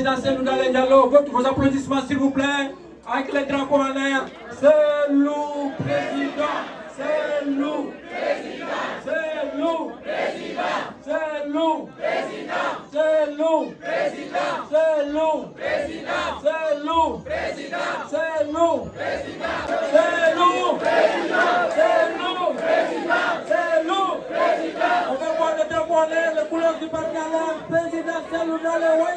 président Cellou Dalein Diallo. Vos applaudissements, s'il vous plaît, avec les drapeaux en l'air. Cellou président, Cellou président, Cellou président, Cellou président, Cellou président, Cellou président, Cellou président, Cellou président, Cellou président, Cellou président, Cellou président. On va voir le drapeau en l'air, les couleurs du parti en l'air. Président Cellou Dalein,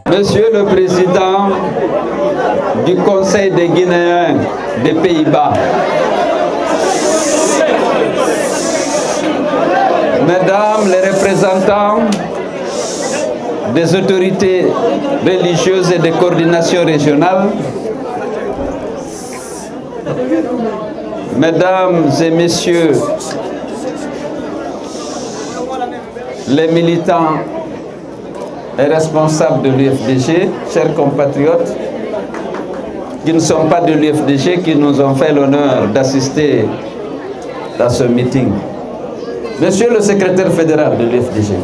Monsieur le Président du Conseil des Guinéens des Pays-Bas, Mesdames les représentants des autorités religieuses et des coordinations régionales, Mesdames et Messieurs les militants et responsables de l'UFDG, chers compatriotes qui ne sont pas de l'UFDG, qui nous ont fait l'honneur d'assister à ce meeting. Monsieur le secrétaire fédéral de l'UFDG,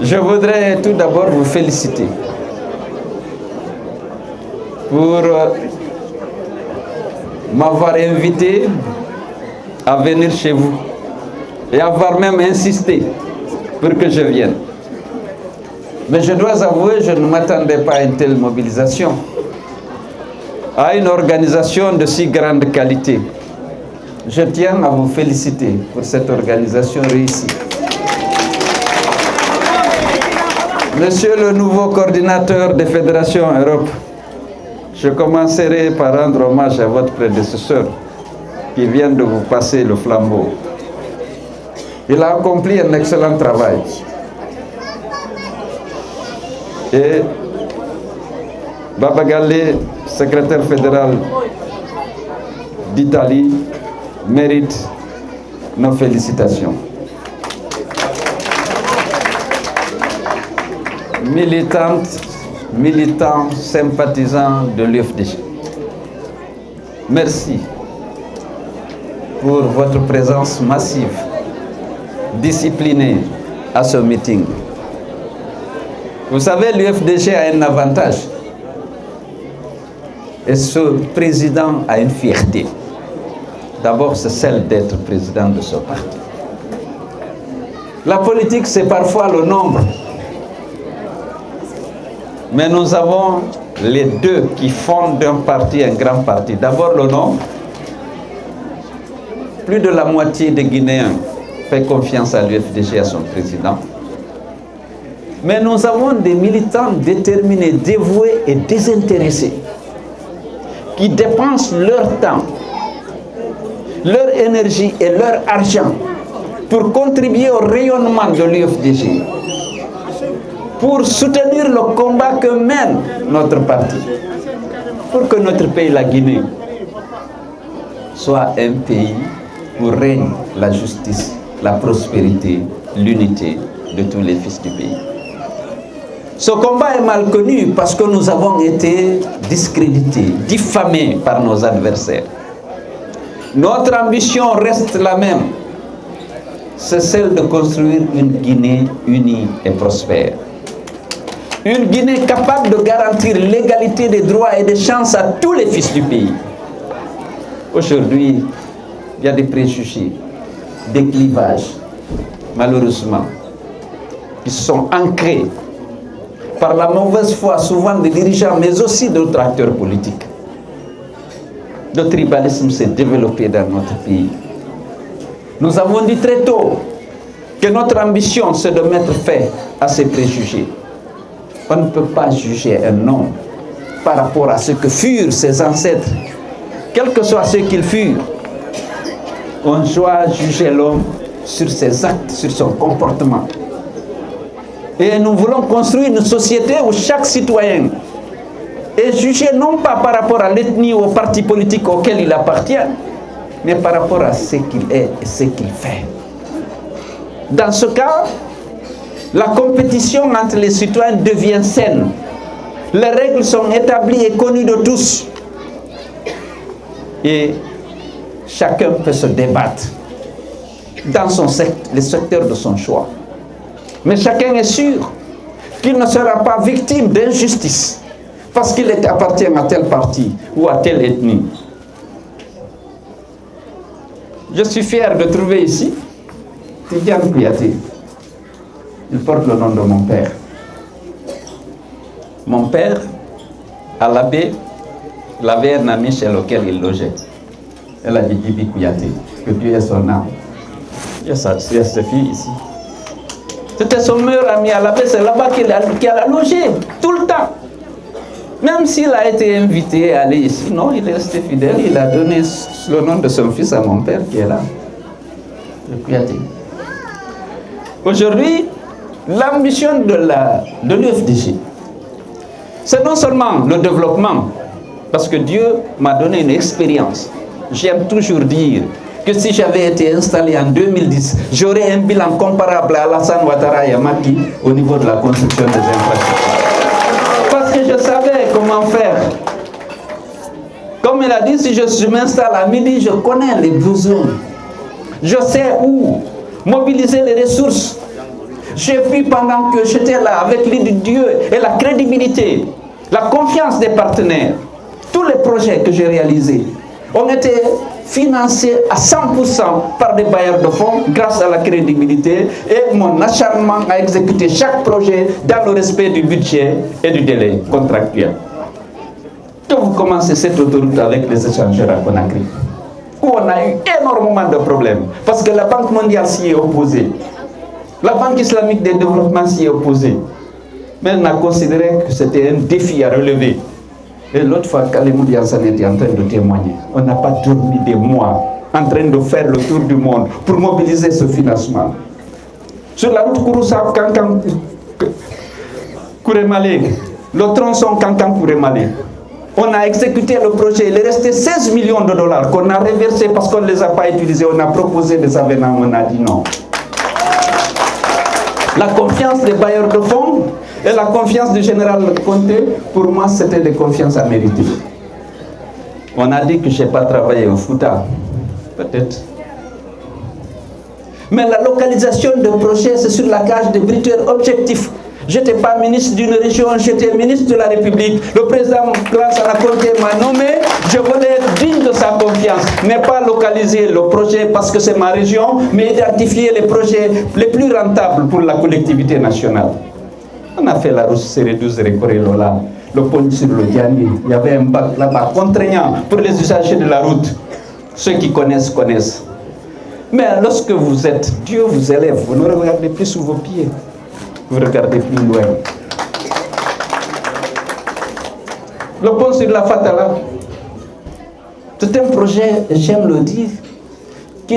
je voudrais tout d'abord vous féliciter pour m'avoir invité à venir chez vous et avoir même insisté pour que je vienne. Mais je dois avouer, je ne m'attendais pas à une telle mobilisation, à une organisation de si grande qualité. Je tiens à vous féliciter pour cette organisation réussie. Monsieur le nouveau coordinateur des fédérations Europe, je commencerai par rendre hommage à votre prédécesseur qui vient de vous passer le flambeau. Il a accompli un excellent travail. Et Baba Galle, secrétaire fédéral d'Italie, mérite nos félicitations. Militants, sympathisants de l'UFDG, merci pour votre présence massive, disciplinée à ce meeting. Vous savez, l'UFDG a un avantage et ce président a une fierté. D'abord, c'est celle d'être président de ce parti. La politique, c'est parfois le nombre. Mais nous avons les deux qui font d'un parti un grand parti. D'abord, le nombre. Plus de la moitié des Guinéens fait confiance à l'UFDG, à son président. Mais nous avons des militants déterminés, dévoués et désintéressés qui dépensent leur temps, leur énergie et leur argent pour contribuer au rayonnement de l'UFDG, pour soutenir le combat que mène notre parti, pour que notre pays, la Guinée, soit un pays où règne la justice, la prospérité, l'unité de tous les fils du pays. Ce combat est mal connu parce que nous avons été discrédités, diffamés par nos adversaires. Notre ambition reste la même, c'est celle de construire une Guinée unie et prospère. Une Guinée capable de garantir l'égalité des droits et des chances à tous les fils du pays. Aujourd'hui, il y a des préjugés, des clivages, malheureusement, qui sont ancrés par la mauvaise foi souvent des dirigeants, mais aussi d'autres acteurs politiques. Le tribalisme s'est développé dans notre pays. Nous avons dit très tôt que notre ambition, c'est de mettre fin à ces préjugés. On ne peut pas juger un homme par rapport à ce que furent ses ancêtres, quel que soit ce qu'ils furent. On doit juger l'homme sur ses actes, sur son comportement. Et nous voulons construire une société où chaque citoyen est jugé non pas par rapport à l'ethnie ou au parti politique auquel il appartient, mais par rapport à ce qu'il est et ce qu'il fait. Dans ce cas, la compétition entre les citoyens devient saine. Les règles sont établies et connues de tous. Et chacun peut se débattre dans le secteur de son choix. Mais chacun est sûr qu'il ne sera pas victime d'injustice parce qu'il appartient à tel parti ou à telle ethnie. Je suis fier de trouver ici Tidiane Kouyaté. Il porte le nom de mon père. Mon père, à l'abbé, il avait un ami chez lequel il logeait. Elle a dit Djibi Kouyaté, que Dieu est son âme. Il y a cette fille ici. C'était son meilleur ami à l'abbé, c'est là-bas qu'il a logé, tout le temps. Même s'il a été invité à aller ici, non, il est resté fidèle, il a donné le nom de son fils à mon père qui est là. Kouyaté. Aujourd'hui, l'ambition de l'UFDG, c'est non seulement le développement, parce que Dieu m'a donné une expérience. J'aime toujours dire que si j'avais été installé en 2010, j'aurais un bilan comparable à Alassane Ouattara et à Macky au niveau de la construction des infrastructures. Parce que je savais comment faire. Comme il a dit, si je m'installe à midi, je connais les besoins. Je sais où mobiliser les ressources. J'ai vu pendant que j'étais là avec l'aide de Dieu et la crédibilité, la confiance des partenaires, tous les projets que j'ai réalisés ont été financés à 100% par des bailleurs de fonds grâce à la crédibilité et mon acharnement à exécuter chaque projet dans le respect du budget et du délai contractuel. Quand vous commencez cette autoroute avec les échangeurs à Conakry, où on a eu énormément de problèmes, parce que la Banque mondiale s'y est opposée, la Banque islamique des développements s'y est opposée, mais elle a considéré que c'était un défi à relever. Et l'autre fois, Kalimou Diassane était en train de témoigner. On n'a pas dormi des mois en train de faire le tour du monde pour mobiliser ce financement. Sur la route Kouroussa, Kankan, Kourémalé, le tronçon Kankan Kourémalé, on a exécuté le projet. Il est resté 16 millions de dollars qu'on a reversés parce qu'on ne les a pas utilisés. On a proposé des avenants, on a dit non. La confiance des bailleurs de fonds et la confiance du général Conté, pour moi, c'était des confiances à mériter. On a dit que je n'ai pas travaillé au Fouta. Peut-être. Mais la localisation de projets, c'est sur la cage des critères objectifs. Je n'étais pas ministre d'une région, j'étais ministre de la République. Le président Lansana Conté m'a nommé. Je voulais être digne de sa confiance. Ne pas localiser le projet parce que c'est ma région, mais identifier les projets les plus rentables pour la collectivité nationale. On a fait la route Séré 12 Récoré-Lola, le pont sur le Diani. Il y avait un bac là-bas contraignant pour les usagers de la route. Ceux qui connaissent, connaissent. Mais lorsque vous êtes, Dieu vous élève, vous ne regardez plus sous vos pieds. Vous regardez plus loin. Le pont sur la Fatala, c'est un projet, j'aime le dire, qui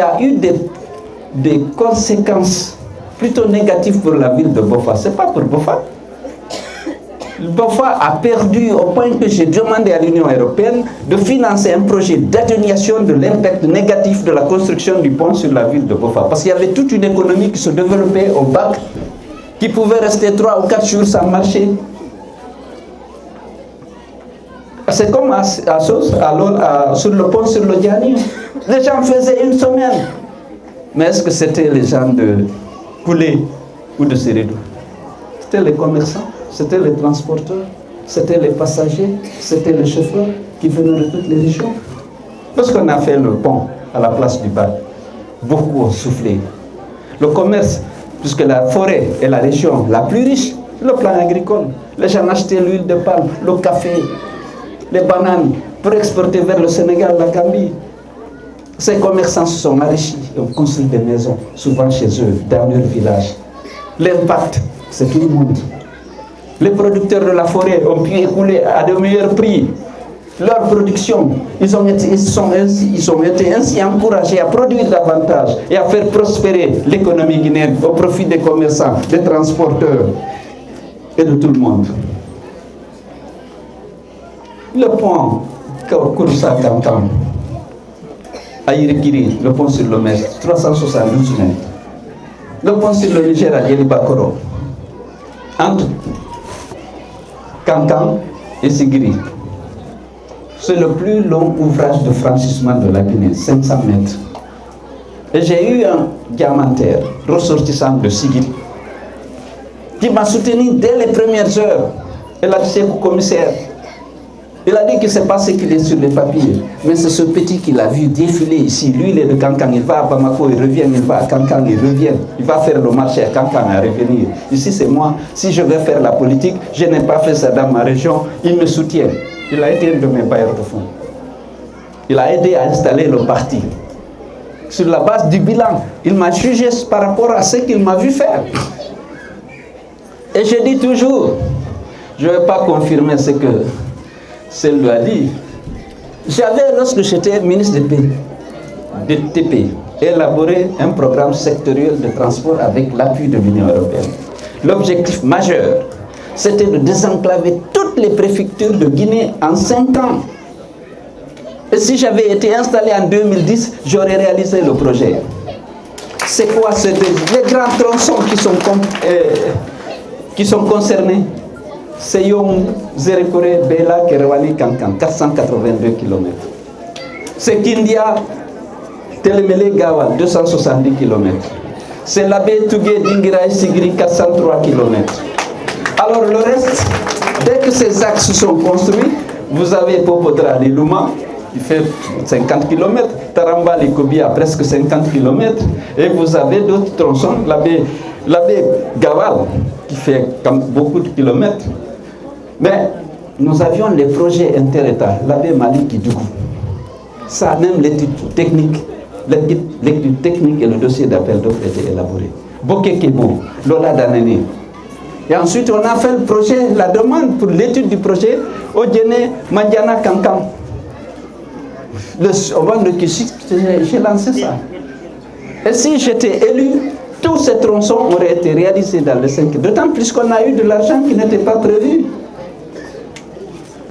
a eu des conséquences plutôt négatives pour la ville de Bofa. Ce n'est pas pour Bofa. Bofa a perdu au point que j'ai demandé à l'Union européenne de financer un projet d'atténuation de l'impact négatif de la construction du pont sur la ville de Bofa. Parce qu'il y avait toute une économie qui se développait au bac, qui pouvait rester 3 ou 4 jours sans marcher. C'est comme sur le pont sur le Diani. Les gens faisaient une semaine. Mais est-ce que c'était les gens de Koulé ou de Sérédou? C'était les commerçants, c'était les transporteurs, c'était les passagers, c'était les chauffeurs qui venaient de toutes les régions. Lorsqu'on a fait le pont à la place du bac, beaucoup ont soufflé. Le commerce, puisque la forêt est la région la plus riche, le plan agricole, les gens achetaient l'huile de palme, le café, les bananes pour exporter vers le Sénégal, la Gambie. Ces commerçants se sont enrichis et ont construit des maisons, souvent chez eux, dans leur village. L'impact, c'est tout le monde. Les producteurs de la forêt ont pu écouler à de meilleurs prix leur production. Ils ont été ainsi encouragés à produire davantage et à faire prospérer l'économie guinéenne au profit des commerçants, des transporteurs et de tout le monde. Le pont Kouroussa Kankan, à Irikiri, le pont sur le Mest, 372 mètres. Le pont sur le Niger à Yelibakoro, entre Kankan et Sigiri. C'est le plus long ouvrage de franchissement de la Guinée, 500 mètres. Et j'ai eu un diamantaire ressortissant de Sigiri qui m'a soutenu dès les premières heures. Et là, c'est le commissaire. Il a dit que ce n'est pas ce qu'il est sur les papiers, mais c'est ce petit qu'il a vu défiler ici. Lui, il est de Kankan, il va à Bamako, il revient, il va à Kankan, il revient. Il va faire le marché à Kankan et revenir. Ici, c'est moi. Si je vais faire la politique, je n'ai pas fait ça dans ma région, il me soutient. Il a été un de mes bailleurs de fonds. Il a aidé à installer le parti. Sur la base du bilan, il m'a jugé par rapport à ce qu'il m'a vu faire. Et je dis toujours, je ne vais pas confirmer ce que celle lui a dit. J'avais, lorsque j'étais ministre de TP, élaboré un programme sectoriel de transport avec l'appui de l'Union européenne. L'objectif majeur, c'était de désenclaver toutes les préfectures de Guinée en 5 ans. Et si j'avais été installé en 2010, j'aurais réalisé le projet. C'est quoi? C'est les grands tronçons qui sont concernés. C'est Yom, Zérekore, Bela, Kerewani, Kankan, 482 km. C'est Kindia, Telemele, Gawa, 270 km. C'est Labé, Tougué, Dingira, Sigiri, 403 km. Alors le reste, dès que ces axes sont construits, vous avez Popodra, Luma, qui fait 50 km, Taramba, Likobia, presque 50 km, et vous avez d'autres tronçons, Labé Gawal, qui fait beaucoup de kilomètres. Mais nous avions les projets inter-États, l'abbé Malik Kidougou. Ça, même l'étude technique et le dossier d'appel d'offres étaient élaborés. Boké Kebo, Lola Danene. Et ensuite, on a fait le projet, la demande pour l'étude du projet au Djene Mandiana Kankan. Au vent de Kishik, j'ai lancé ça. Et si j'étais élu, tous ces tronçons auraient été réalisés dans les 5 ans. D'autant plus qu'on a eu de l'argent qui n'était pas prévu.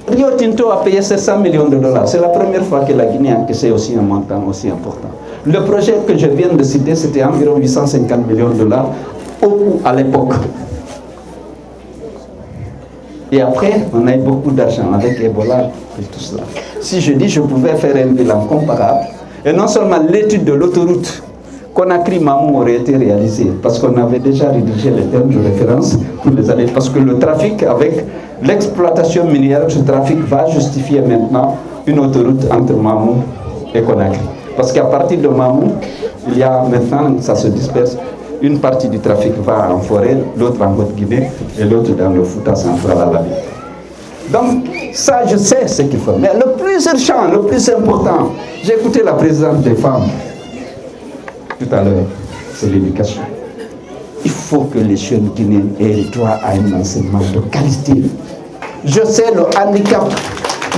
Rio Tinto a payé 700 millions de dollars. C'est la première fois que la Guinée a encaissé aussi un montant aussi important. Le projet que je viens de citer, c'était environ 850 millions de dollars à l'époque. Et après, on a eu beaucoup d'argent avec Ebola et tout cela. Si je dis je pouvais faire un bilan comparable, et non seulement l'étude de l'autoroute Conakry-Mamou aurait été réalisée, parce qu'on avait déjà rédigé les termes de référence pour les années, parce que le trafic avec l'exploitation minière, ce trafic va justifier maintenant une autoroute entre Mamou et Conakry. Parce qu'à partir de Mamou, il y a maintenant, ça se disperse, une partie du trafic va en forêt, l'autre en Haute-Guinée et l'autre dans le Fouta central à la ville. Donc, ça, je sais ce qu'il faut. Mais le plus urgent, le plus important, j'ai écouté la présidente des femmes tout à l'heure, c'est l'éducation. Il faut que les jeunes Guinéens aient droit à un enseignement de qualité. Je sais le handicap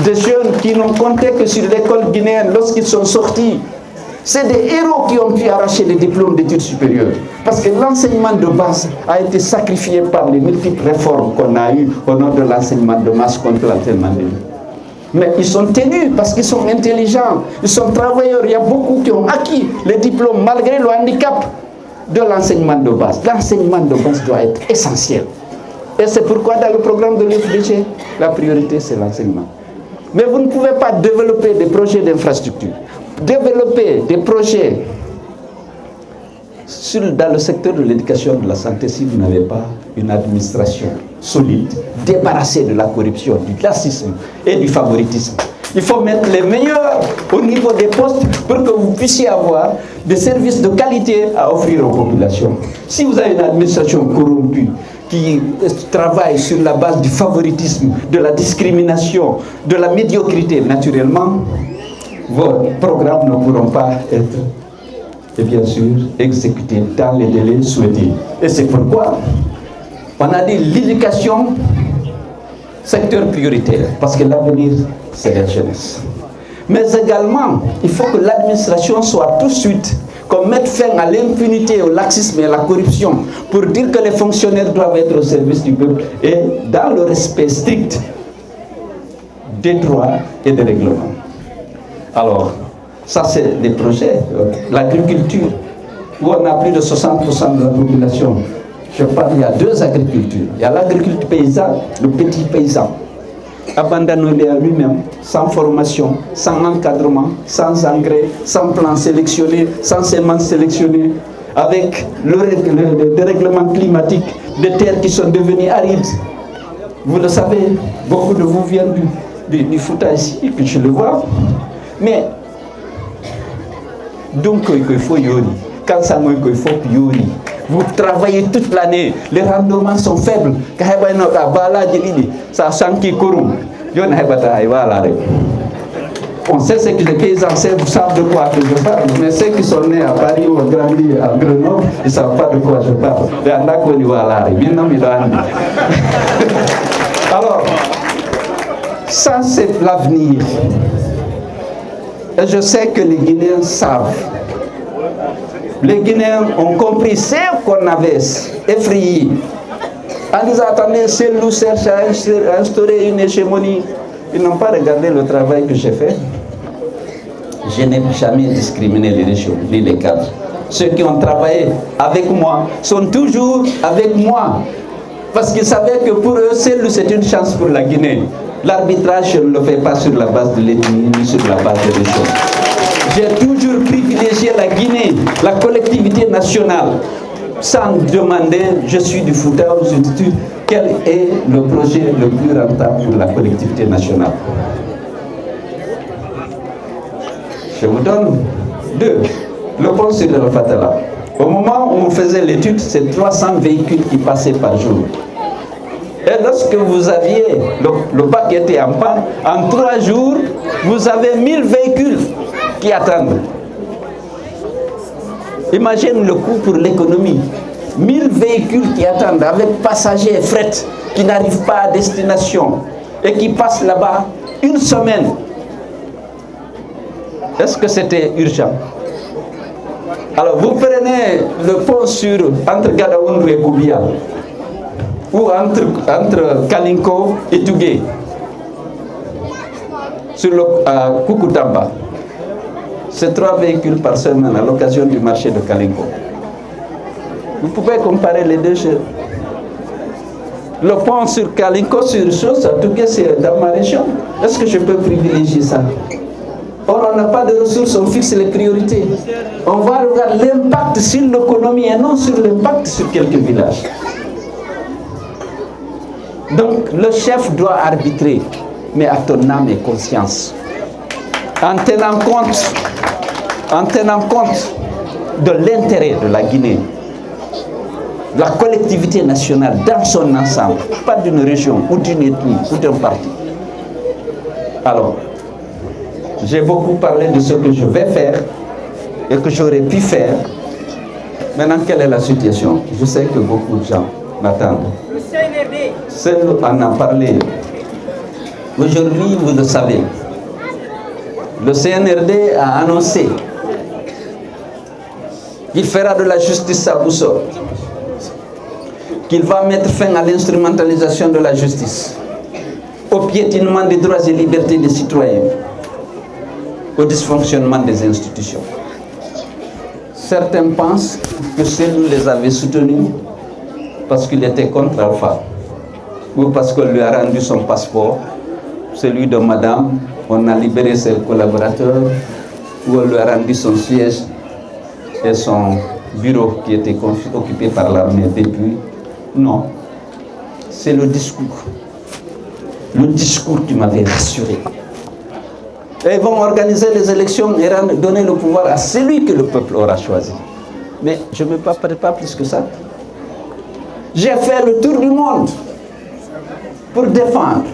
des jeunes qui n'ont compté que sur l'école guinéenne lorsqu'ils sont sortis. C'est des héros qui ont pu arracher les diplômes d'études supérieures. Parce que l'enseignement de base a été sacrifié par les multiples réformes qu'on a eues au nom de l'enseignement de masse contre l'enseignement de vie. Mais ils sont tenus parce qu'ils sont intelligents, ils sont travailleurs. Il y a beaucoup qui ont acquis les diplômes malgré le handicap de l'enseignement de base. L'enseignement de base doit être essentiel. Et c'est pourquoi dans le programme de l'UFDG, la priorité c'est l'enseignement. Mais vous ne pouvez pas développer des projets d'infrastructure, développer des projets dans le secteur de l'éducation et de la santé si vous n'avez pas une administration solide, débarrassée de la corruption, du classisme et du favoritisme. Il faut mettre les meilleurs au niveau des postes pour que vous puissiez avoir des services de qualité à offrir aux populations. Si vous avez une administration corrompue qui travaille sur la base du favoritisme, de la discrimination, de la médiocrité, naturellement, vos programmes ne pourront pas être, et bien sûr, exécutés dans les délais souhaités. Et c'est pourquoi on a dit l'éducation, secteur prioritaire, parce que l'avenir, c'est la jeunesse. Mais également, il faut que l'administration soit tout de suite, qu'on mette fin à l'impunité, au laxisme et à la corruption, pour dire que les fonctionnaires doivent être au service du peuple et dans le respect strict des droits et des règlements. Alors, ça c'est des projets, l'agriculture, où on a plus de 60% de la population. Je parle, il y a deux agricultures. Il y a l'agriculture paysanne, le petit paysan, abandonné à lui-même, sans formation, sans encadrement, sans engrais, sans plan sélectionné, sans semences sélectionnées, avec le dérèglement climatique, des terres qui sont devenues arides. Vous le savez, beaucoup de vous viennent du Fouta ici, que je le vois. Mais, donc, il faut yori. Quand ça il faut yori. Vous travaillez toute l'année, les rendements sont faibles. On sait ce que les paysans savent de quoi je parle, mais ceux qui sont nés à Paris ou ont grandi à Grenoble, ils ne savent pas de quoi je parle. Alors, ça c'est l'avenir. Et je sais que les Guinéens savent. Les Guinéens ont compris ce qu'on avait effrayé. En disant, attendez, c'est nous cherche à instaurer une hégémonie. Ils n'ont pas regardé le travail que j'ai fait. Je n'ai jamais discriminé les régions, ni les cadres. Ceux qui ont travaillé avec moi sont toujours avec moi. Parce qu'ils savaient que pour eux, c'est une chance pour la Guinée. L'arbitrage, je ne le fais pas sur la base de l'ethnie, ni sur la base des régions. J'ai toujours privilégié la Guinée, la collectivité nationale, sans demander, je suis du Fouta ou je suis quel est le projet le plus rentable pour la collectivité nationale. Je vous donne deux. Le pont sur le Fatala. Au moment où on faisait l'étude, c'est 300 véhicules qui passaient par jour. Et lorsque vous aviez le bac était en panne, en 3 jours, vous avez 1000 véhicules qui attendent. Imagine le coût pour l'économie. 1000 véhicules qui attendent avec passagers et fret qui n'arrivent pas à destination et qui passent là-bas une semaine. Est-ce que c'était urgent? Alors vous prenez le pont entre Gadaoundou et Boubia ou entre Kalinko et Tougué sur le Kukutamba. C'est 3 véhicules par semaine à l'occasion du marché de Kalinko. Vous pouvez comparer les deux choses. Le pont sur Kalinko, sur chose, à Tougué, c'est dans ma région. Est-ce que je peux privilégier ça? Or, on n'a pas de ressources, on fixe les priorités. On va regarder l'impact sur l'économie et non sur l'impact sur quelques villages. Donc, le chef doit arbitrer, mais à ton âme et conscience. En tenant compte de l'intérêt de la Guinée, de la collectivité nationale dans son ensemble, pas d'une région ou d'une ethnie ou d'un parti. Alors, j'ai beaucoup parlé de ce que je vais faire et que j'aurais pu faire. Maintenant, quelle est la situation? Je sais que beaucoup de gens m'attendent. Le CNRD. Seul en a parlé. Aujourd'hui, vous le savez, le CNRD a annoncé qu'il fera de la justice sa boussole, qu'il va mettre fin à l'instrumentalisation de la justice, au piétinement des droits et libertés des citoyens, au dysfonctionnement des institutions. Certains pensent que celui les avait soutenus parce qu'il était contre Alpha ou parce qu'on lui a rendu son passeport, celui de Madame, on a libéré ses collaborateurs, ou on lui a rendu son siège et son bureau qui était occupé par l'armée depuis. Non, c'est le discours qui m'avait rassuré. Et ils vont organiser les élections et donner le pouvoir à celui que le peuple aura choisi. Mais je ne me bats pas plus que ça. J'ai fait le tour du monde pour défendre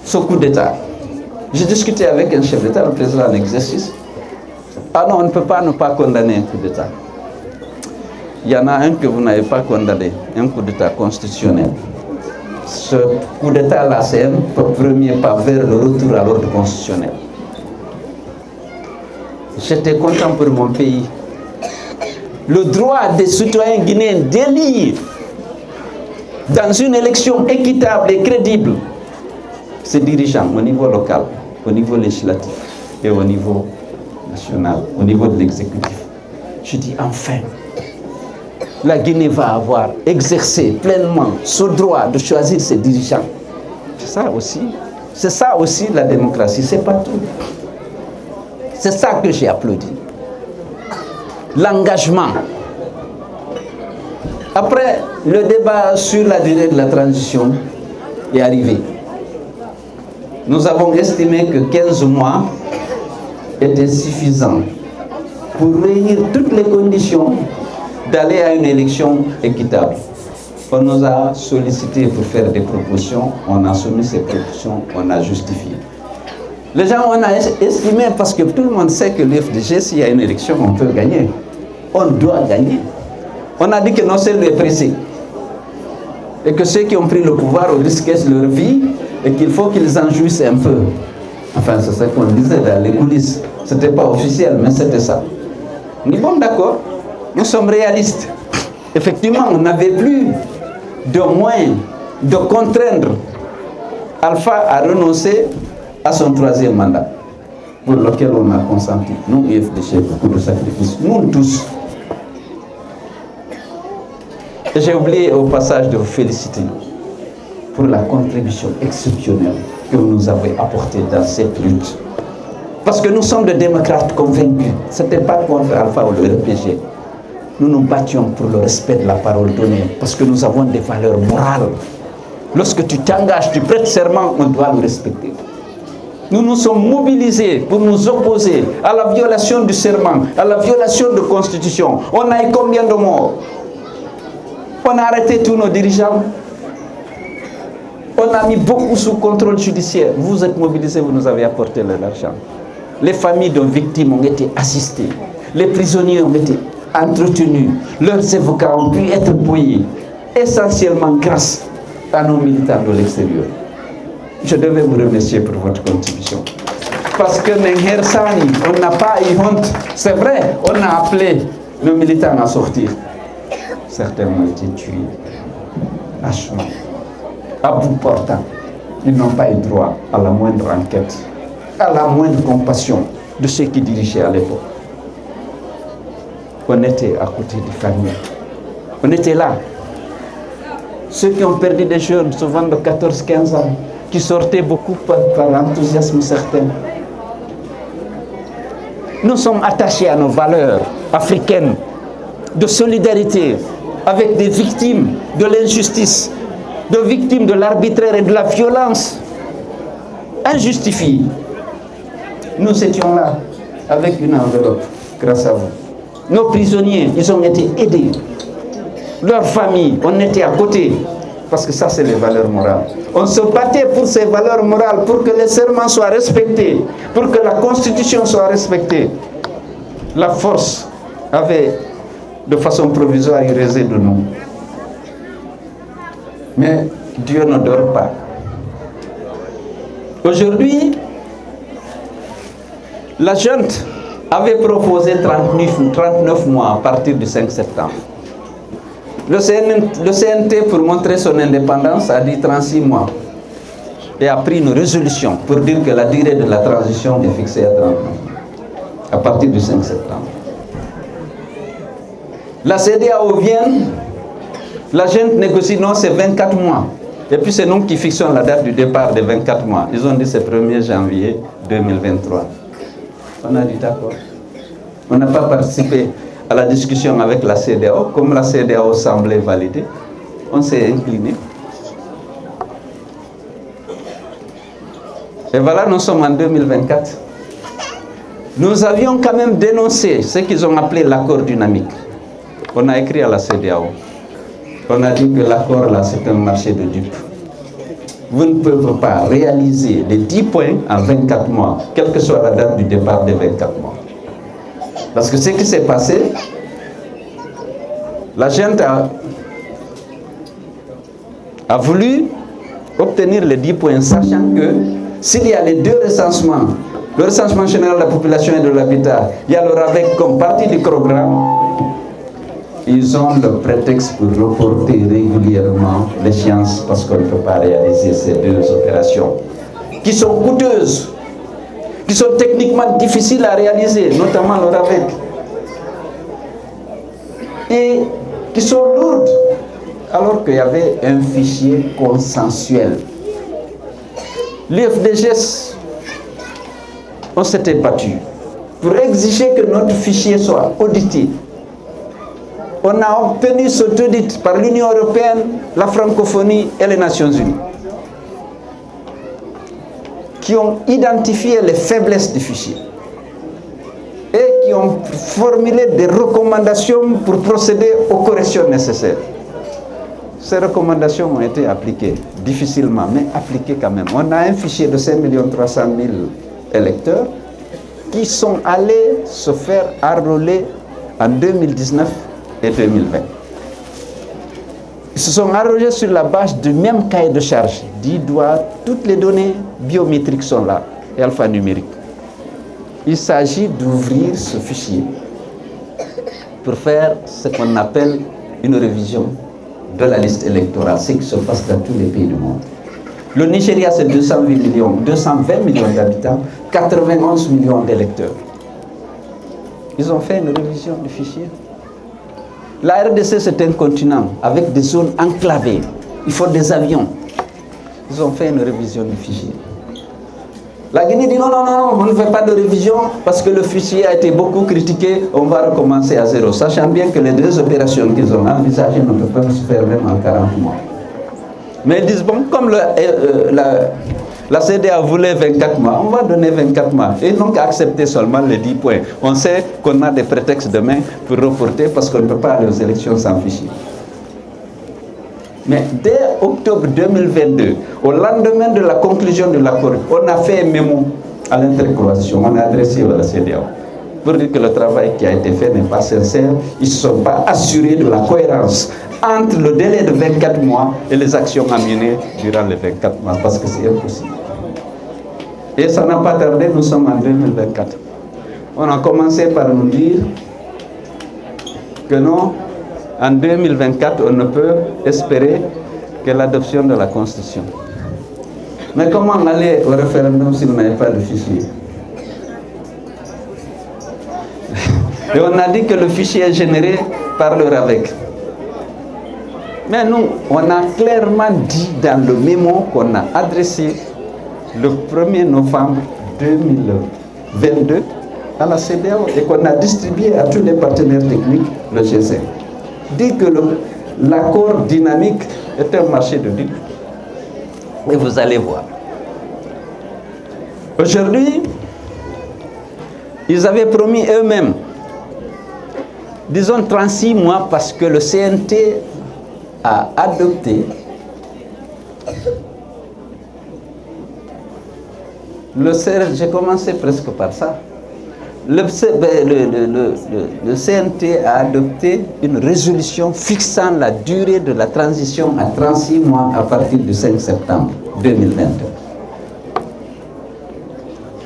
ce coup d'État. J'ai discuté avec un chef d'État, le président en exercice. Ah non, on ne peut pas ne pas condamner un coup d'État. Il y en a un que vous n'avez pas condamné, un coup d'État constitutionnel. Ce coup d'État-là, c'est un premier pas vers le retour à l'ordre constitutionnel. J'étais content pour mon pays. Le droit des citoyens guinéens d'élire dans une élection équitable et crédible ses dirigeants au niveau local, au niveau législatif et au niveau national, au niveau de l'exécutif. Je dis enfin, la Guinée va avoir exercé pleinement ce droit de choisir ses dirigeants. C'est ça aussi la démocratie, c'est pas tout. C'est ça que j'ai applaudi. L'engagement. Après, le débat sur la durée de la transition est arrivé. Nous avons estimé que 15 mois étaient suffisants pour réunir toutes les conditions d'aller à une élection équitable. On nous a sollicité pour faire des propositions, on a soumis ces propositions, on a justifié. Les gens, on a estimé, parce que tout le monde sait que l'UFDG, s'il y a une élection, on peut gagner. On doit gagner. On a dit que non, c'est le pressé. Et que ceux qui ont pris le pouvoir risquaient leur vie et qu'il faut qu'ils en jouissent un peu. Enfin, c'est ce qu'on disait dans les coulisses. Ce n'était pas officiel, mais c'était ça. On dit, bon, d'accord, nous sommes réalistes. Effectivement, on n'avait plus de moyens de contraindre Alpha à renoncer à son 3e mandat, pour lequel on a consenti, nous, UFDG, beaucoup de sacrifices, nous tous. Et j'ai oublié au passage de vous féliciter pour la contribution exceptionnelle que vous nous avez apportée dans cette lutte. Parce que nous sommes des démocrates convaincus. Ce n'était pas contre Alpha ou le RPG. Nous nous battions pour le respect de la parole donnée, parce que nous avons des valeurs morales. Lorsque tu t'engages, tu prêtes serment, on doit le respecter. Nous nous sommes mobilisés pour nous opposer à la violation du serment, à la violation de la Constitution. On a eu combien de morts? On a arrêté tous nos dirigeants. On a mis beaucoup sous contrôle judiciaire. Vous êtes mobilisés, vous nous avez apporté de l'argent. Les familles de victimes ont été assistées. Les prisonniers ont été entretenus. Leurs avocats ont pu être payés. Essentiellement grâce à nos militants de l'extérieur. Je devais vous remercier pour votre contribution. Parce que Nengher Sani, on n'a pas eu honte. C'est vrai, on a appelé nos militants à sortir. Certains ont été tués. Lâchement. À bout portant. Ils n'ont pas eu droit à la moindre enquête, à la moindre compassion de ceux qui dirigeaient à l'époque. On était à côté des familles. On était là. Ceux qui ont perdu des jeunes, souvent de 14-15 ans, qui sortaient beaucoup par l'enthousiasme certain. Nous sommes attachés à nos valeurs africaines de solidarité avec des victimes de l'injustice, de victimes de l'arbitraire et de la violence injustifiée. Nous étions là avec une enveloppe, grâce à vous. Nos prisonniers, ils ont été aidés. Leurs familles, on était à côté. Parce que ça, c'est les valeurs morales. On se battait pour ces valeurs morales, pour que les serments soient respectés, pour que la Constitution soit respectée. La force avait, de façon provisoire, erasé de nous. Mais Dieu ne dort pas. Aujourd'hui, la junte avait proposé 39 mois à partir du 5 septembre. Le CNT, pour montrer son indépendance, a dit 36 mois et a pris une résolution pour dire que la durée de la transition est fixée à 30 mois, à partir du 5 septembre. La CEDEAO vient, la junte négocie, non, c'est 24 mois. Et puis c'est nous qui fixons la date du départ des 24 mois. Ils ont dit c'est 1er janvier 2023. On a dit d'accord. On n'a pas participé à la discussion avec la CEDEAO. Comme la CEDEAO semblait valider, on s'est incliné. Et voilà, nous sommes en 2024. Nous avions quand même dénoncé ce qu'ils ont appelé l'accord dynamique. On a écrit à la CEDEAO. On a dit que l'accord là, c'est un marché de dupes. Vous ne pouvez pas réaliser les 10 points en 24 mois, quelle que soit la date du départ des 24 mois. Parce que ce qui s'est passé, la gente a voulu obtenir les 10 points, sachant que s'il y a les deux recensements, le recensement général de la population et de l'habitat, il y a le RAVEC comme partie du programme, ils ont le prétexte pour reporter régulièrement l'échéance parce qu'on ne peut pas réaliser ces deux opérations qui sont coûteuses, qui sont techniquement difficiles à réaliser, notamment le RAVEC, et qui sont lourdes, alors qu'il y avait un fichier consensuel. L'UFDG, on s'était battu pour exiger que notre fichier soit audité. On a obtenu cet audit par l'Union européenne, la francophonie et les Nations unies, qui ont identifié les faiblesses du fichier et qui ont formulé des recommandations pour procéder aux corrections nécessaires. Ces recommandations ont été appliquées, difficilement, mais appliquées quand même. On a un fichier de 5 300 000 électeurs qui sont allés se faire enrôler en 2019 et 2020. Ils se sont enrôlés sur la base du même cahier de charge. Toutes les données biométriques sont là, et alphanumériques. Il s'agit d'ouvrir ce fichier pour faire ce qu'on appelle une révision de la liste électorale, ce qui se passe dans tous les pays du monde. Le Nigeria, c'est 220 millions d'habitants, 91 millions d'électeurs. Ils ont fait une révision du fichier. La RDC, c'est un continent avec des zones enclavées. Il faut des avions. Ils ont fait une révision du fichier. La Guinée dit non, on ne fait pas de révision parce que le fichier a été beaucoup critiqué, on va recommencer à zéro, sachant bien que les deux opérations qu'ils ont envisagées ne peuvent pas se faire même en 40 mois. Mais ils disent, bon, comme la CEDEAO voulait 24 mois, on va donner 24 mois. Et donc accepter seulement les 10 points. On sait qu'on a des prétextes demain pour reporter parce qu'on ne peut pas aller aux élections sans fichier. Mais dès octobre 2022, au lendemain de la conclusion de l'accord, on a fait un mémo à l'intercoalition, on a adressé à la CEDEAO pour dire que le travail qui a été fait n'est pas sincère, ils ne se sont pas assurés de la cohérence entre le délai de 24 mois et les actions à mener durant les 24 mois, parce que c'est impossible. Et ça n'a pas tardé, nous sommes en 2024. On a commencé par nous dire que non, en 2024, on ne peut espérer que l'adoption de la Constitution. Mais comment aller au référendum si vous n'avez pas de fichier? Et on a dit que le fichier est généré par le RAVEC. Mais nous, on a clairement dit dans le mémo qu'on a adressé le 1er novembre 2022 à la CEDEAO et qu'on a distribué à tous les partenaires techniques, le G5, dit que l'accord dynamique est un marché de dupes. Et vous allez voir. Aujourd'hui, ils avaient promis eux-mêmes, disons 36 mois, parce que le CNT a adopté j'ai commencé presque par ça. Le CNT a adopté une résolution fixant la durée de la transition à 36 mois à partir du 5 septembre 2022.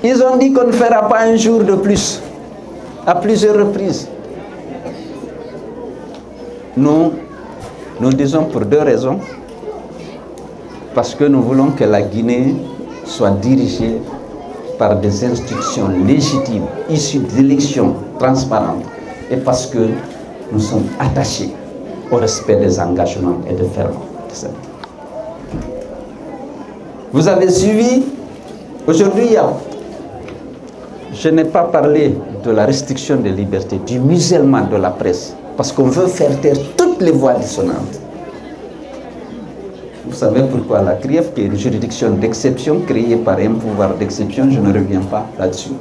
Ils ont dit qu'on ne fera pas un jour de plus, à plusieurs reprises. Nous disons pour deux raisons. Parce que nous voulons que la Guinée soit dirigée par des institutions légitimes, issues d'élections transparentes, et parce que nous sommes attachés au respect des engagements et des ferments. Vous avez suivi, aujourd'hui, je n'ai pas parlé de la restriction des libertés, du musellement de la presse, parce qu'on veut faire taire toutes les voix dissonantes. Vous savez pourquoi la CRIEF, qui est une juridiction d'exception créée par un pouvoir d'exception, je ne reviens pas là-dessus.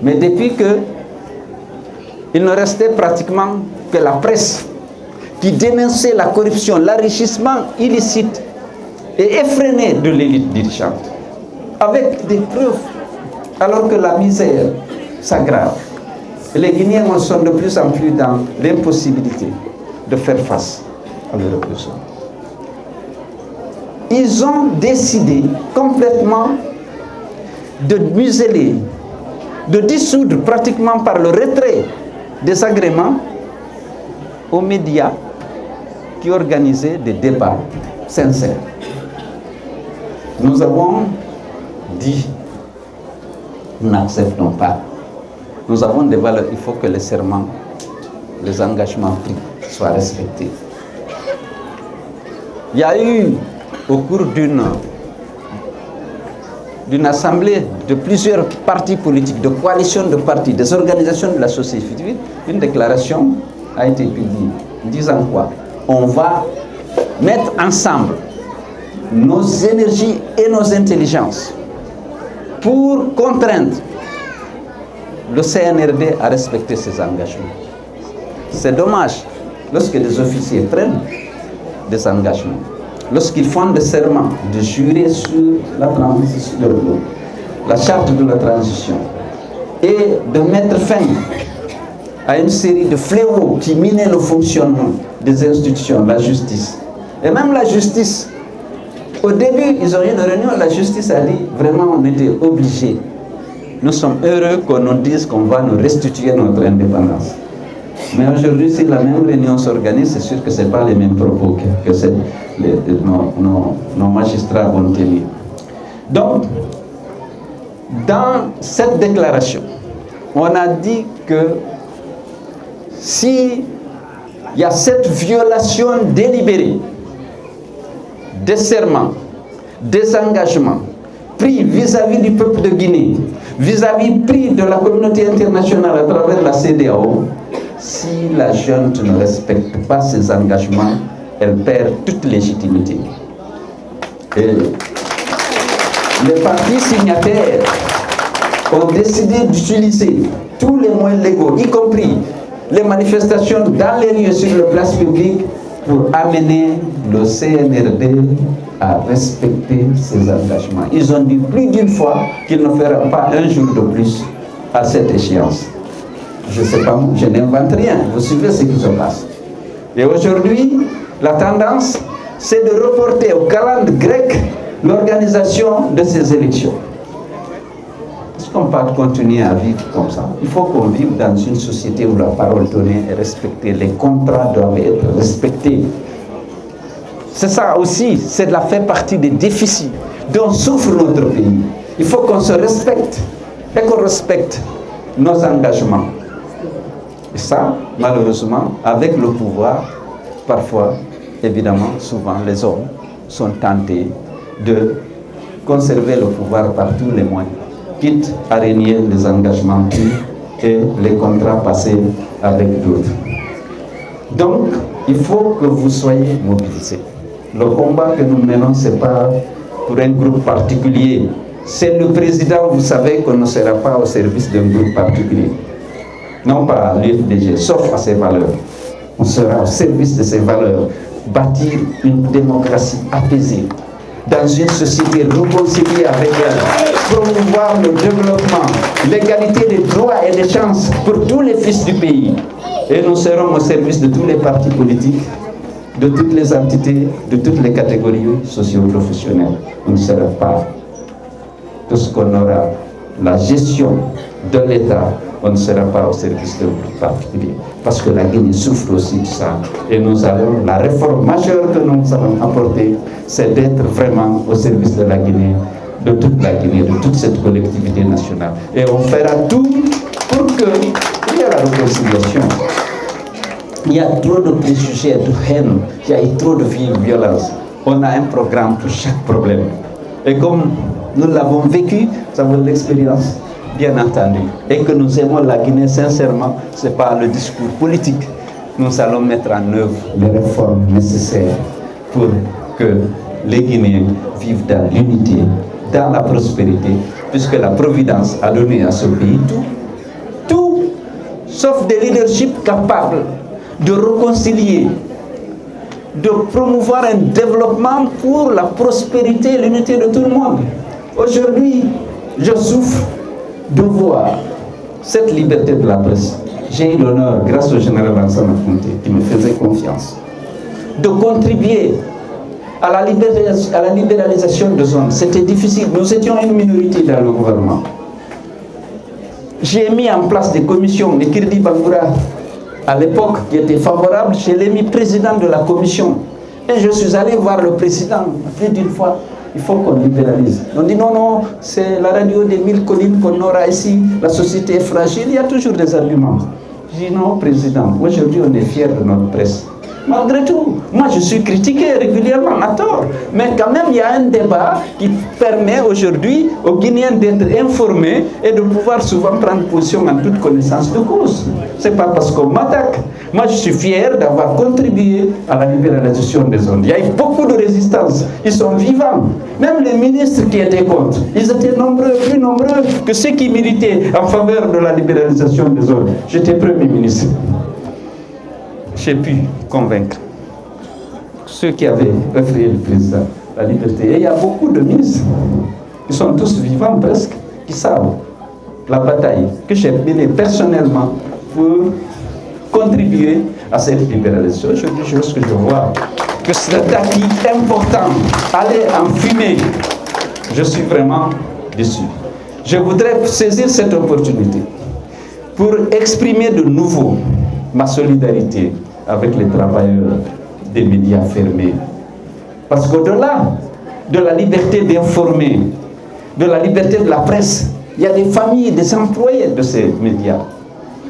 Mais depuis que il ne restait pratiquement que la presse qui dénonçait la corruption, l'enrichissement illicite et effréné de l'élite dirigeante, avec des preuves, alors que la misère s'aggrave. Les Guinéens sont de plus en plus dans l'impossibilité de faire face à leurs besoins. Ils ont décidé complètement de museler, de dissoudre pratiquement par le retrait des agréments aux médias qui organisaient des débats sincères. Nous avons dit, nous n'acceptons pas. Nous avons des valeurs, il faut que les serments, les engagements pris soient respectés. Il y a eu, au cours d'une assemblée de plusieurs partis politiques, de coalitions de partis, des organisations de la société civile, une déclaration a été publiée disant quoi? On va mettre ensemble nos énergies et nos intelligences pour contraindre le CNRD à respecter ses engagements. C'est dommage, lorsque des officiers prennent des engagements, lorsqu'ils font des serments de jurer sur la transition, la charte de la transition, et de mettre fin à une série de fléaux qui minaient le fonctionnement des institutions, la justice. Et même la justice, au début, ils ont eu une réunion, la justice a dit, vraiment, on était obligés. Nous sommes heureux qu'on nous dise qu'on va nous restituer notre indépendance. Mais aujourd'hui, si la même réunion s'organise, c'est sûr que ce n'est pas les mêmes propos que nos magistrats vont tenir. Donc, dans cette déclaration, on a dit que s'il y a cette violation délibérée des serments, des engagements pris vis-à-vis du peuple de Guinée, vis-à-vis pris de la communauté internationale à travers la CEDEAO, si la junte ne respecte pas ses engagements, elle perd toute légitimité. Et les partis signataires ont décidé d'utiliser tous les moyens légaux, y compris les manifestations dans les rues sur les places publiques, pour amener le CNRD à respecter ses engagements. Ils ont dit plus d'une fois qu'ils ne feront pas un jour de plus à cette échéance. Je ne sais pas, je n'invente rien, vous suivez ce qui se passe. Et aujourd'hui, la tendance, c'est de reporter au calendrier grec l'organisation de ces élections. Est-ce qu'on peut continuer à vivre comme ça? Il faut qu'on vive dans une société où la parole donnée est respectée, les contrats doivent être respectés. C'est ça aussi, cela fait partie des déficits dont souffre notre pays. Il faut qu'on se respecte et qu'on respecte nos engagements. Et ça, malheureusement, avec le pouvoir, parfois, évidemment, souvent, les hommes sont tentés de conserver le pouvoir par tous les moyens, quitte à renier les engagements pris et les contrats passés avec d'autres. Donc, il faut que vous soyez mobilisés. Le combat que nous menons, ce n'est pas pour un groupe particulier. C'est le président, vous savez qu'on ne sera pas au service d'un groupe particulier. Non pas l'UFDG, sauf à ses valeurs. On sera au service de ses valeurs. Bâtir une démocratie apaisée, dans une société réconciliée avec elle, promouvoir le développement, l'égalité des droits et des chances pour tous les fils du pays. Et nous serons au service de tous les partis politiques, de toutes les entités, de toutes les catégories socio-professionnelles. On ne sera pas tout ce qu'on aura, la gestion de l'État, on ne sera pas au service d'un groupe particulier. Parce que la Guinée souffre aussi de ça. Et nous allons, la réforme majeure que nous allons apporter, c'est d'être vraiment au service de la Guinée, de toute la Guinée, de toute cette collectivité nationale. Et on fera tout pour qu'il y ait la réconciliation. Il y a trop de préjugés, de haine, il y a trop de violence. On a un programme pour chaque problème. Et comme nous l'avons vécu, nous avons l'expérience, bien entendu, et que nous aimons la Guinée sincèrement, ce n'est pas le discours politique. Nous allons mettre en œuvre les réformes nécessaires pour que les Guinéens vivent dans l'unité, dans la prospérité, puisque la Providence a donné à ce pays tout, sauf des leaderships capables de réconcilier, de promouvoir un développement pour la prospérité et l'unité de tout le monde. Aujourd'hui, je souffre de voir cette liberté de la presse. J'ai eu l'honneur, grâce au général Vincent Afonté, qui me faisait confiance, de contribuer à la libéralisation de zones. C'était difficile. Nous étions une minorité dans le gouvernement. J'ai mis en place des commissions. Les Kirdi Bangoura, à l'époque, qui était favorable, je l'ai mis président de la commission. Et je suis allé voir le président plus d'une fois. Il faut qu'on libéralise. On dit non, c'est la radio des 1000 collines qu'on aura ici. La société est fragile. Il y a toujours des arguments. Je dis non, président. Aujourd'hui, on est fiers de notre presse. Malgré tout, moi je suis critiqué régulièrement à tort, mais quand même il y a un débat qui permet aujourd'hui aux Guinéens d'être informés et de pouvoir souvent prendre position en toute connaissance de cause. C'est pas parce qu'on m'attaque. Moi je suis fier d'avoir contribué à la libéralisation des zones. Il y a eu beaucoup de résistance, ils sont vivants. Même les ministres qui étaient contre, ils étaient nombreux, plus nombreux que ceux qui militaient en faveur de la libéralisation des zones. J'étais Premier ministre. J'ai pu convaincre ceux qui avaient œuvré le président la liberté. Et il y a beaucoup de ministres, qui sont tous vivants presque, qui savent la bataille que j'ai menée personnellement pour contribuer à cette libéralisation. Aujourd'hui, lorsque je vois que c'est un acquis important, aller en fumée, je suis vraiment déçu. Je voudrais saisir cette opportunité pour exprimer de nouveau ma solidarité avec les travailleurs des médias fermés. Parce qu'au-delà de la liberté d'informer, de la liberté de la presse, il y a des familles, des employés de ces médias.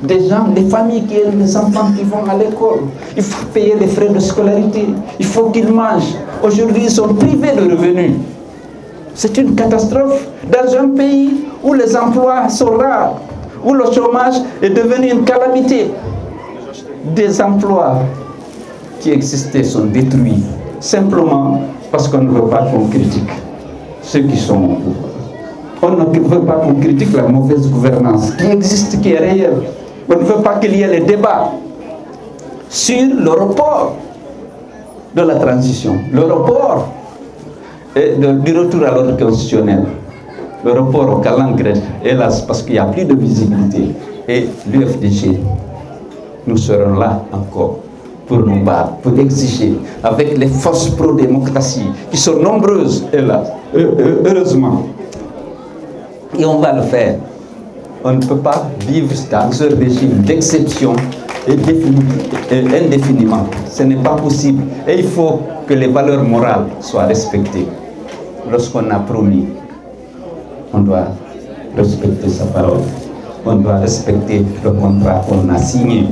Des gens, des familles qui ont des enfants qui vont à l'école. Il faut payer les frais de scolarité. Il faut qu'ils mangent. Aujourd'hui, ils sont privés de revenus. C'est une catastrophe dans un pays où les emplois sont rares, où le chômage est devenu une calamité. Des emplois qui existaient sont détruits simplement parce qu'on ne veut pas qu'on critique ceux qui sont au pouvoir. On ne veut pas qu'on critique la mauvaise gouvernance qui existe, qui est réelle. On ne veut pas qu'il y ait les débats sur le report de la transition, le report du retour à l'ordre constitutionnel, le report au calendrier, hélas, parce qu'il n'y a plus de visibilité. Et l'UFDG, nous serons là encore pour nous battre, pour exiger avec les forces pro-démocratie qui sont nombreuses, hélas, heureusement. Et on va le faire. On ne peut pas vivre dans ce régime d'exception et indéfiniment. Ce n'est pas possible. Et il faut que les valeurs morales soient respectées. Lorsqu'on a promis, on doit respecter sa parole. On doit respecter le contrat qu'on a signé.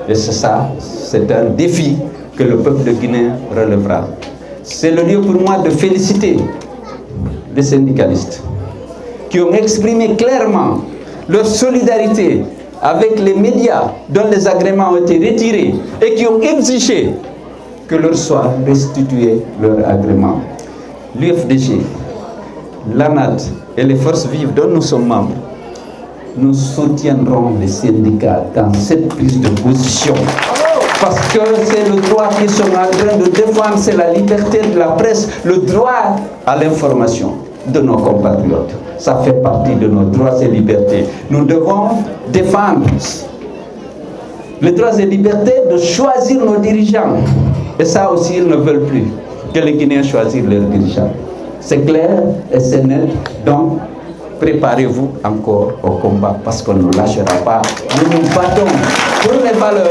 Et c'est ça, c'est un défi que le peuple de Guinée relèvera. C'est le lieu pour moi de féliciter les syndicalistes qui ont exprimé clairement leur solidarité avec les médias dont les agréments ont été retirés et qui ont exigé que leur soit restitué leur agrément. L'UFDG, l'ANAD et les forces vives dont nous sommes membres, nous soutiendrons les syndicats dans cette prise de position. Parce que c'est le droit qu'ils sont en train de défendre, c'est la liberté de la presse, le droit à l'information de nos compatriotes. Ça fait partie de nos droits et libertés. Nous devons défendre les droits et libertés de choisir nos dirigeants. Et ça aussi, ils ne veulent plus que les Guinéens choisissent leurs dirigeants. C'est clair et c'est net. Donc, préparez-vous encore au combat parce qu'on ne lâchera pas. Nous nous battons pour les valeurs.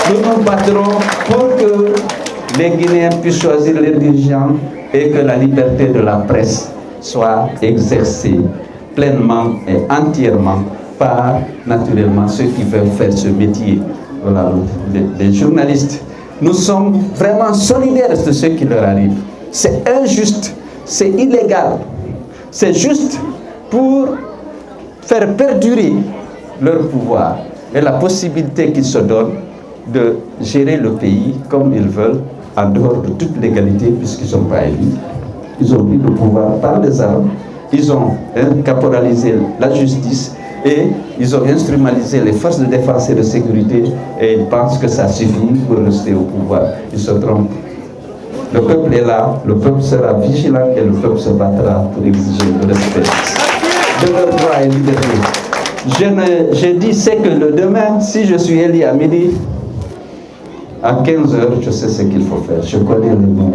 Nous nous battrons pour que les Guinéens puissent choisir leurs dirigeants et que la liberté de la presse soit exercée pleinement et entièrement par, naturellement, ceux qui veulent faire ce métier. Voilà, les journalistes. Nous sommes vraiment solidaires de ce qui leur arrive. C'est injuste, c'est illégal. C'est juste pour faire perdurer leur pouvoir et la possibilité qu'ils se donnent de gérer le pays comme ils veulent, en dehors de toute légalité, puisqu'ils ne sont pas élus. Ils ont pris le pouvoir par les armes, ils ont caporalisé la justice et ils ont instrumentalisé les forces de défense et de sécurité et ils pensent que ça suffit pour rester au pouvoir. Ils se trompent. Le peuple est là, le peuple sera vigilant et le peuple se battra pour exiger le respect de leurs droits et libertés. Je dis, c'est que le demain, si je suis élu à midi, à 15h, je sais ce qu'il faut faire. Je connais le monde.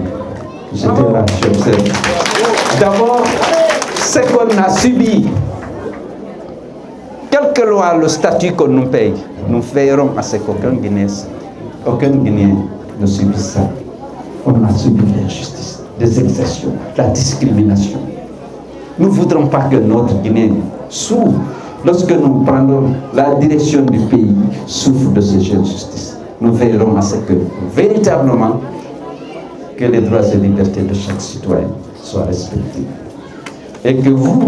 J'étais là, j'observe. D'abord, ce qu'on a subi, quel que soit le statut qu'on nous paye, nous veillerons à ce qu'aucun Guinéen ne subisse ça. On a subi l'injustice, des exactions, la discrimination. Nous ne voudrons pas que notre Guinée souffre, lorsque nous prendrons la direction du pays, souffre de ces injustices. Nous veillerons à ce que, véritablement, que les droits et libertés de chaque citoyen soient respectés. Et que vous,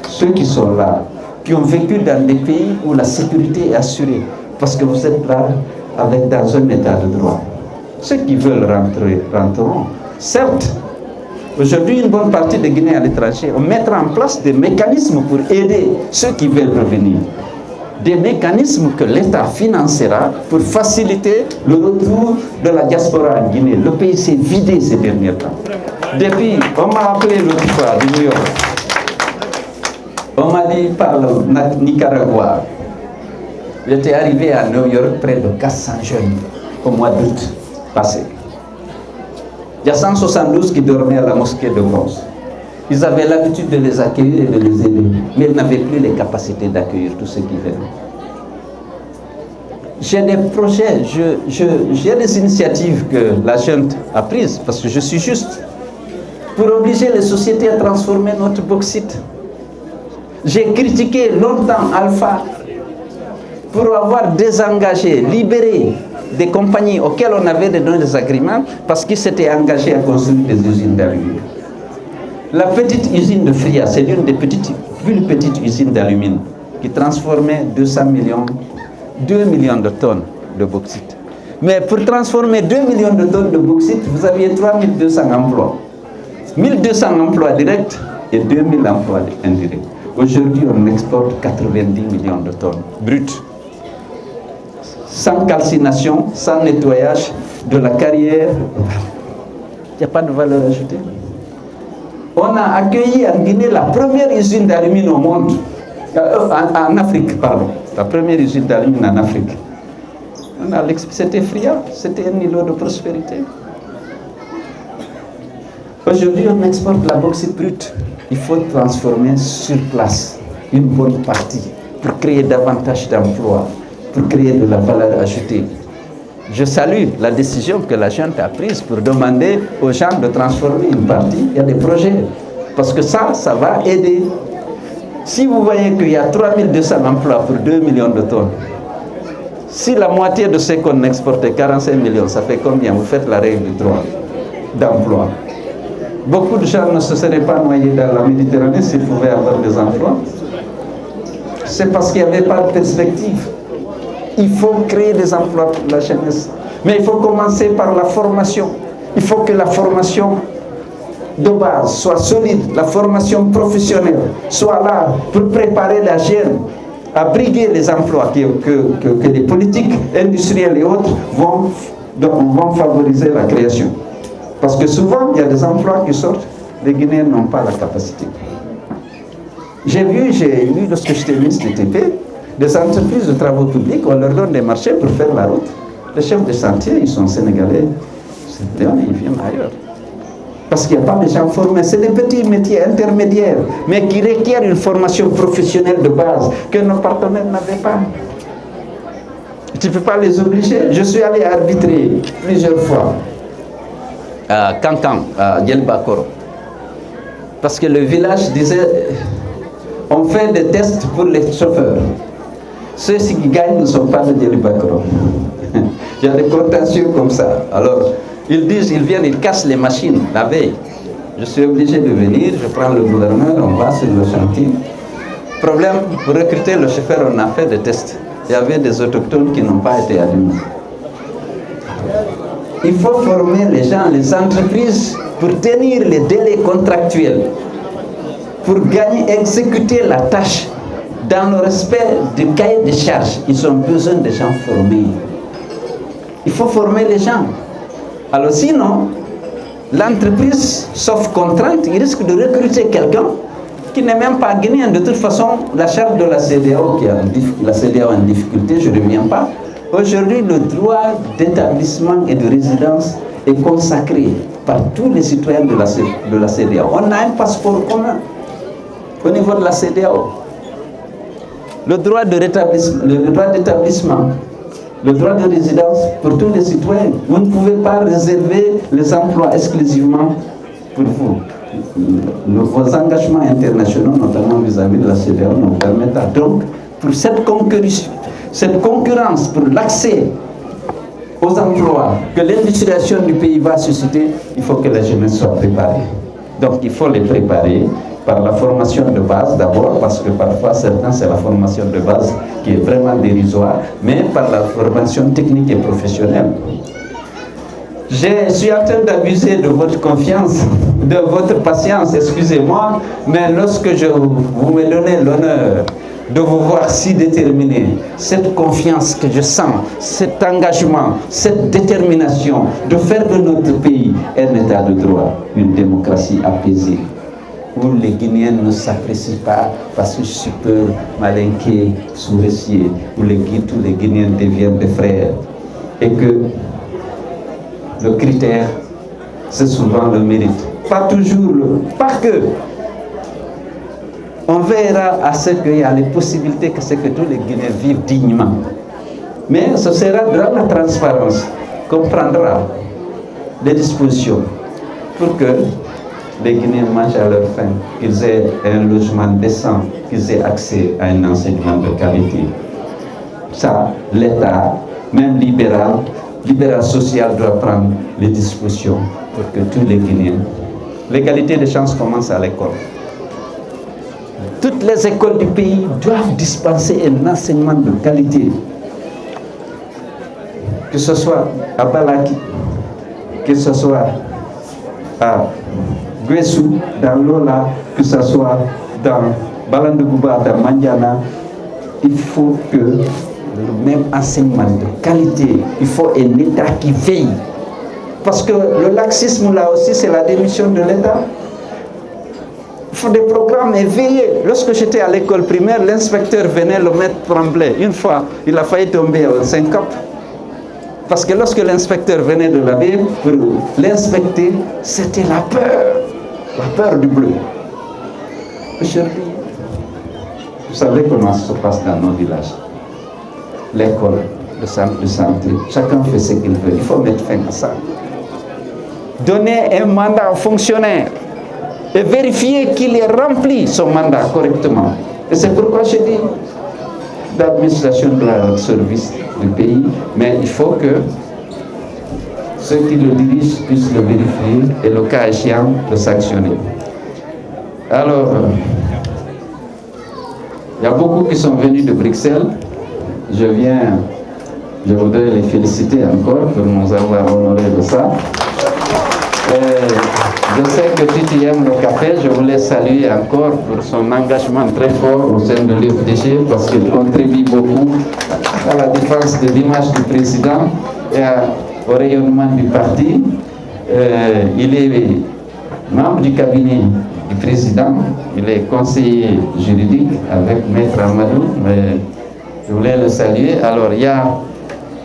ceux qui sont là, qui ont vécu dans des pays où la sécurité est assurée, parce que vous êtes là dans un état de droit. Ceux qui veulent rentrer, rentreront. Certes, aujourd'hui, une bonne partie des Guinéens à l'étranger, on mettra en place des mécanismes pour aider ceux qui veulent revenir. Des mécanismes que l'État financera pour faciliter le retour de la diaspora en Guinée. Le pays s'est vidé ces derniers temps. Depuis, on m'a appelé l'autre fois de New York. On m'a dit par le Nicaragua. J'étais arrivé à New York près de 400 jeunes au mois d'août passé. Il y a 172 qui dormaient à la mosquée de Bronze. Ils avaient l'habitude de les accueillir et de les aider, mais ils n'avaient plus les capacités d'accueillir tous ceux qui venaient. J'ai des projets, j'ai des initiatives que la junte a prises, parce que je suis juste, pour obliger les sociétés à transformer notre bauxite. J'ai critiqué longtemps Alpha pour avoir désengagé, libéré des compagnies auxquelles on avait donné des agréments parce qu'ils s'étaient engagés à construire des usines d'aluminium. La petite usine de Fria, c'est l'une des plus petites usines d'aluminium qui transformait 2 millions de tonnes de bauxite. Mais pour transformer 2 millions de tonnes de bauxite, vous aviez 3200 emplois. 1200 emplois directs et 2000 emplois indirects. Aujourd'hui, on exporte 90 millions de tonnes brutes. Sans calcination, sans nettoyage de la carrière, il n'y a pas de valeur ajoutée. On a accueilli en Guinée la première usine d'aluminium au monde, en Afrique, pardon. La première usine d'aluminium en Afrique. C'était Fria, c'était un îlot de prospérité. Aujourd'hui, on exporte la bauxite brute. Il faut transformer sur place une bonne partie pour créer davantage d'emplois, pour créer de la valeur ajoutée. Je salue la décision que la junte a prise pour demander aux gens de transformer une partie. Il y a des projets, parce que ça va aider. Si vous voyez qu'il y a 3200 emplois pour 2 millions de tonnes, si la moitié de ce qu'on exporte est 45 millions, ça fait combien? Vous faites la règle du droit d'emploi. Beaucoup de gens ne se seraient pas noyés dans la Méditerranée s'ils pouvaient avoir des emplois. C'est parce qu'il n'y avait pas de perspective. Il faut créer des emplois pour la jeunesse. Mais il faut commencer par la formation. Il faut que la formation de base soit solide, la formation professionnelle soit là pour préparer la jeune à briguer les emplois que les politiques industrielles et autres vont favoriser la création. Parce que souvent, il y a des emplois qui sortent, les Guinéens n'ont pas la capacité. J'ai vu, lorsque j'étais ministre du TP, des entreprises de travaux publics, on leur donne des marchés pour faire la route. Les chefs de chantier, ils sont sénégalais, ils viennent ailleurs. Parce qu'il n'y a pas de gens formés. C'est des petits métiers intermédiaires, mais qui requièrent une formation professionnelle de base que nos partenaires n'avaient pas. Tu ne peux pas les obliger. Je suis allé arbitrer plusieurs fois à Kankan, à Djelbakoro. Parce que le village disait, on fait des tests pour les chauffeurs. Ceux qui gagnent ne sont pas de Djelbakoro. Il y a des contentieux comme ça. Alors, ils disent, ils viennent, ils cassent les machines la veille. Je suis obligé de venir, je prends le gouverneur, on va sur le chantier. Problème, pour recruter le chauffeur, on a fait des tests. Il y avait des autochtones qui n'ont pas été admis. il faut former les gens, les entreprises pour tenir les délais contractuels, pour exécuter la tâche dans le respect du cahier de charges. Ils ont besoin de gens formés. Il faut former les gens. Alors sinon, l'entreprise, sauf contrainte, il risque de recruter quelqu'un qui n'est même pas guinéen. De toute façon, la charte de la CEDEAO, la CEDEAO en difficulté, je ne reviens pas. Aujourd'hui, le droit d'établissement et de résidence est consacré par tous les citoyens de la CEDEAO. On a un passeport commun au niveau de la CEDEAO. Le droit d'établissement, le droit de résidence pour tous les citoyens. Vous ne pouvez pas réserver les emplois exclusivement pour vous. Vos engagements internationaux, notamment vis-à-vis de la CEDEAO, nous permettent donc, pour cette concurrence, pour l'accès aux emplois que l'industrialisation du pays va susciter, il faut que la jeunesse soit préparée. Donc il faut les préparer par la formation de base d'abord, parce que parfois certains c'est la formation de base qui est vraiment dérisoire, mais par la formation technique et professionnelle. Je suis en train d'abuser de votre confiance, de votre patience, excusez-moi, mais lorsque vous me donnez l'honneur de vous voir si déterminé, cette confiance que je sens, cet engagement, cette détermination de faire de notre pays un état de droit, une démocratie apaisée, où les Guinéens ne s'apprécient pas parce que je suis peu malinqué, souricier, où tous les Guinéens deviennent des frères, et que le critère, c'est souvent le mérite. Pas toujours, pas que. On verra à ce qu'il y a les possibilités que tous les Guinéens vivent dignement. Mais ce sera dans la transparence qu'on prendra les dispositions pour que les Guinéens mangent à leur faim, qu'ils aient un logement décent, qu'ils aient accès à un enseignement de qualité. Ça, l'État, même libéral social doit prendre les dispositions pour que tous les Guinéens... L'égalité des chances commence à l'école. Toutes les écoles du pays doivent dispenser un enseignement de qualité. Que ce soit à Balaki, que ce soit à Guessou, dans Lola, que ce soit dans Balandegouba, dans Mandiana, il faut que le même enseignement de qualité, il faut un État qui veille. Parce que le laxisme là aussi, c'est la démission de l'État. Il faut des programmes éveillés. Lorsque j'étais à l'école primaire, l'inspecteur venait, le maître tremblait. Une fois, il a failli tomber en syncope. Parce que lorsque l'inspecteur venait de la ville pour l'inspecter, c'était la peur du bleu. Aujourd'hui, vous savez comment ça se passe dans nos villages. L'école, le centre de santé, chacun fait ce qu'il veut. Il faut mettre fin à ça. Donner un mandat aux fonctionnaires et vérifier qu'il ait rempli son mandat correctement. Et c'est pourquoi je dis l'administration doit être au service du pays, mais il faut que ceux qui le dirigent puissent le vérifier et le cas échéant le sanctionner. Alors, il y a beaucoup qui sont venus de Bruxelles. Je voudrais les féliciter encore pour nous avoir honoré de ça. Je sais que Titi aime le café, je voulais saluer encore pour son engagement très fort au sein de l'UFDG parce qu'il contribue beaucoup à la défense de l'image du président et au rayonnement du parti. Il est membre du cabinet du président, il est conseiller juridique avec Maître Amadou, mais je voulais le saluer. Alors il y a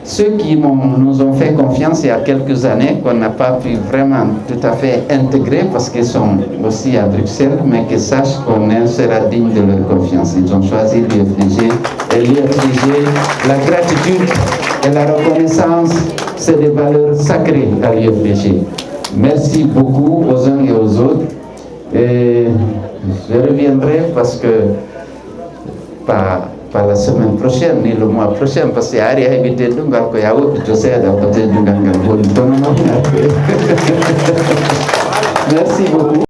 ceux qui nous ont fait confiance il y a quelques années, qu'on n'a pas pu vraiment tout à fait intégrer parce qu'ils sont aussi à Bruxelles, mais qu'ils sachent qu'on sera digne de leur confiance. Ils ont choisi l'UFDG et l'UFDG, la gratitude et la reconnaissance, c'est des valeurs sacrées à l'UFDG. Merci beaucoup aux uns et aux autres. Et je reviendrai parce que pas la semaine prochaine ni le mois prochain parce que hari habité dungal ko yawo jose da côté du ngangal. Merci beaucoup.